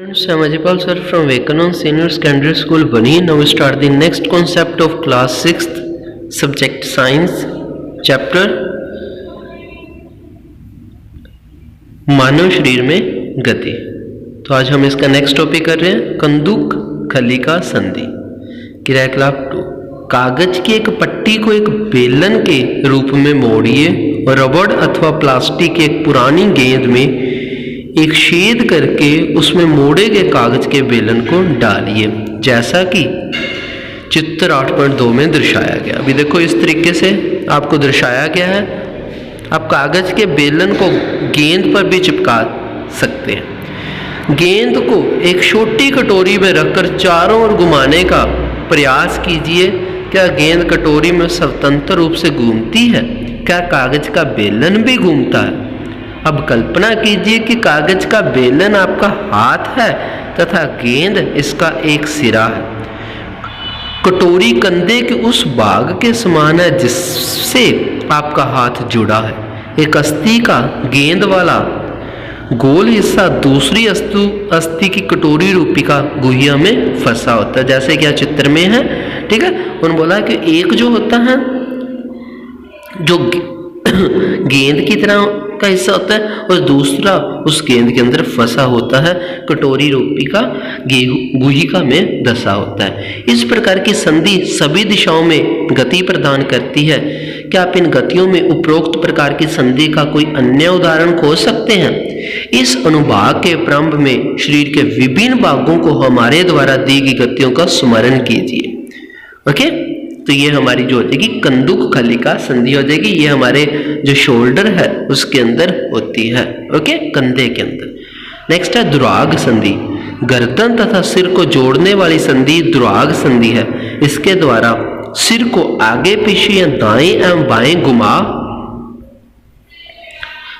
Students, I'm Ajipal sir from Vivekanand Senior Secondary School, Bani. Now we start the next concept of class 6th subject science chapter मानव शरीर में गति। तो आज हम इसका next topic कर रहे हैं कंदुक खलिका संधि। क्रियाकलाप 2, कागज की एक पट्टी को एक बेलन के रूप में मोड़िए और रबड़ अथवा प्लास्टिक की एक पुरानी गेंद में एक छेद करके उसमें मोड़े गए कागज के बेलन को डालिए, जैसा कि चित्र 8.2 में दर्शाया गया। अभी देखो इस तरीके से आपको दर्शाया गया है। आप कागज के बेलन को गेंद पर भी चिपका सकते हैं। गेंद को एक छोटी कटोरी में रखकर चारों ओर घुमाने का प्रयास कीजिए। क्या गेंद कटोरी में स्वतंत्र रूप से घूमती है? क्या कागज का बेलन भी घूमता है? अब कल्पना कीजिए कि कागज का बेलन आपका हाथ है तथा गेंद इसका एक सिरा है। कटोरी कंधे के उस भाग के समान है जिससे आपका हाथ जुड़ा है। एक अस्थि का गेंद वाला गोल हिस्सा दूसरी अस्थि की कटोरी रूपी का गुहिया में फंसा होता है, जैसे कि चित्र में है। ठीक है, उन्होंने बोला कि एक जो होता है जो गेंद की तरह का हिस्सा होता है और दूसरा उस गेंद के अंदर फंसा होता है, कटोरी रूपी का गुहिका में धंसा होता है। इस प्रकार की संधि सभी दिशाओं में गति प्रदान करती है। क्या आप इन गतियों में उपरोक्त प्रकार की संधि का कोई अन्य उदाहरण खोज सकते हैं? इस अनुभाग के प्रारंभ में शरीर के विभिन्न भागों को हमारे द्वारा दी गई गतियों का स्मरण कीजिए। ओके, तो ये हमारी जो हो जाएगी कंदुक खलिका संधि हो जाएगी। ये हमारे जो शोल्डर है उसके अंदर होती है। ओके, कंधे के अंदर। नेक्स्ट है दुराग संधि। गर्दन तथा सिर को जोड़ने वाली संधि दुराग संधि है। इसके द्वारा सिर को आगे पीछे या दाएं एवं बाएं घुमा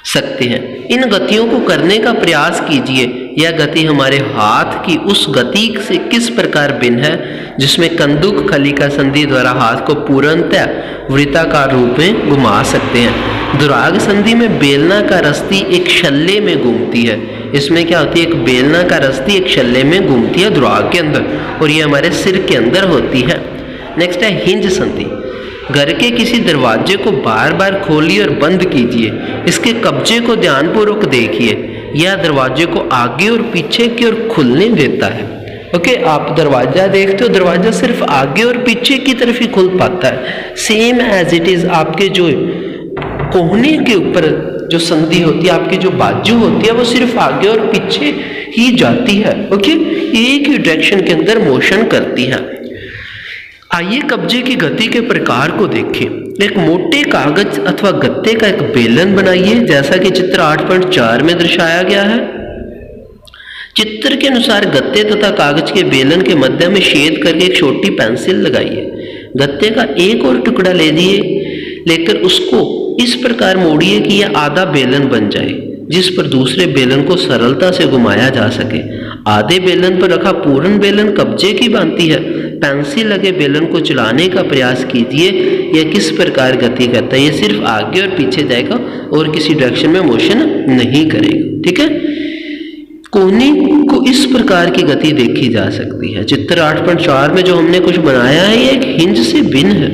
सकते हैं। इन गतियों को करने का प्रयास कीजिए। यह गति हमारे हाथ की उस गति से किस प्रकार भिन्न है जिसमें कंदुक खलिका संधि द्वारा हाथ को पूर्णतः वृत्ताकार रूप में घुमा सकते हैं। दुराग संधि में बेलनाकार अस्थि एक छल्ले में घूमती है। इसमें क्या होती है? एक बेलनाकार अस्थि एक छल्ले में घूमती है दुराग के अंदर, और ये हमारे सिर के अंदर होती है। नेक्स्ट है हिंज संधि। घर के किसी दरवाजे को बार बार खोलिए और बंद कीजिए। इसके कब्जे को ध्यानपूर्वक देखिए। यह दरवाजे को आगे और पीछे की ओर खुलने देता है। ओके, आप दरवाजा देखते हो, दरवाजा सिर्फ आगे और पीछे की तरफ ही खुल पाता है। सेम एज इट इज आपके जो कोहनी के ऊपर जो संधि होती है, आपकी जो बाजू होती है, वो सिर्फ आगे और पीछे ही जाती है। ओके, एक ही डायरेक्शन के अंदर मोशन करती है। आइए कब्जे की गति के प्रकार को देखें। एक मोटे कागज अथवा गत्ते का एक बेलन बनाइए, जैसा कि चित्र 8.4 में दर्शाया गया है। चित्र के अनुसार गत्ते तथा कागज के बेलन के मध्य में छेद करके एक छोटी पेंसिल लगाइए। गत्ते का एक और टुकड़ा लेकर उसको इस प्रकार मोड़िए कि यह आधा बेलन बन जाए, जिस पर दूसरे बेलन को सरलता से घुमाया जा सके। आधे बेलन पर रखा पूर्ण बेलन कब्जे की भांति है। पेंसिल लगे बेलन को चलाने का प्रयास कीजिए। यह किस प्रकार गति करता है? यह सिर्फ आगे और पीछे जाएगा और किसी डायरेक्शन में मोशन नहीं करेगा। ठीक है, कोहनी को इस प्रकार की गति देखी जा सकती है। चित्र 8.4 में जो हमने कुछ बनाया है ये एक हिंज से भिन्न है,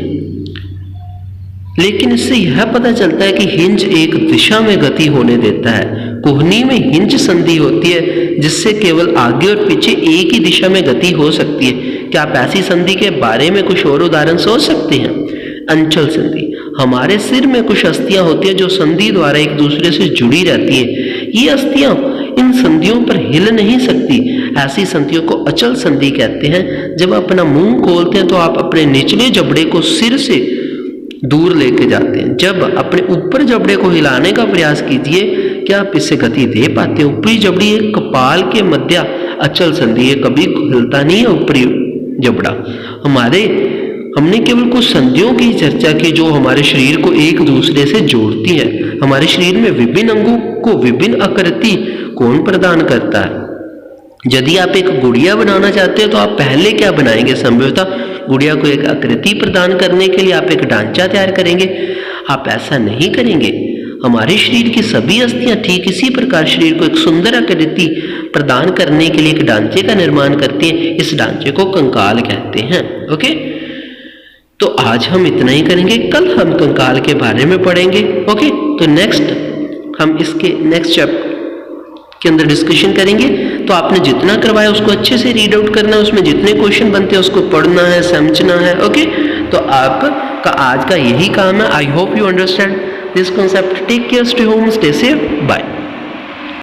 लेकिन इससे यह पता चलता है कि हिंज एक दिशा में गति होने देता है। कोहनी में हिंज संधि होती है जिससे केवल आगे और पीछे एक ही दिशा में गति हो सकती है। क्या आप ऐसी संधि के बारे में कुछ और उदाहरण सोच सकते हैं? अंचल संधि। हमारे सिर में कुछ अस्थियां होती है जो संधि द्वारा एक दूसरे से जुड़ी रहती है। ये अस्थियां इन संधियों पर हिल नहीं सकती। ऐसी संधियों को अचल संधि कहते हैं। जब अपना मुंह खोलते हैं तो आप अपने निचले जबड़े को सिर से दूर लेके जाते हैं। जब अपने ऊपर जबड़े को हिलाने का प्रयास कीजिए, क्या आप इससे गति दे पाते हैं? ऊपरी जबड़ी एक कपाल के मध्य अचल संधि है, कभी हिलता नहीं है ऊपरी जबड़ा। हमने केवल कुछ संधियों की चर्चा की जो हमारे शरीर को एक दूसरे से जोड़ती है। हमारे शरीर में विभिन्न अंगों को विभिन्न आकृति कौन प्रदान करता है? यदि आप एक गुड़िया बनाना चाहते हो तो आप पहले क्या बनाएंगे? संभवतः गुड़िया को एक आकृति प्रदान करने के लिए आप एक ढांचा तैयार करेंगे। आप ऐसा नहीं करेंगे। हमारे शरीर की सभी अस्थियां ठीक इसी प्रकार शरीर को एक सुंदर आकृति प्रदान करने के लिए एक ढांचे का निर्माण करती है, इस ढांचे को कंकाल कहते हैं। ओके, तो आज हम इतना ही करेंगे, कल हम कंकाल के बारे में पढ़ेंगे। ओके, तो नेक्स्ट हम इसके नेक्स्ट चैप्टर के अंदर डिस्कशन करेंगे। तो आपने जितना करवाया उसको अच्छे से रीड आउट करना है, उसमें जितने क्वेश्चन बनते हैं उसको पढ़ना है, समझना है। ओके, तो आपका आज का यही काम है। I hope you understand this concept. Take care, stay home, stay safe, bye.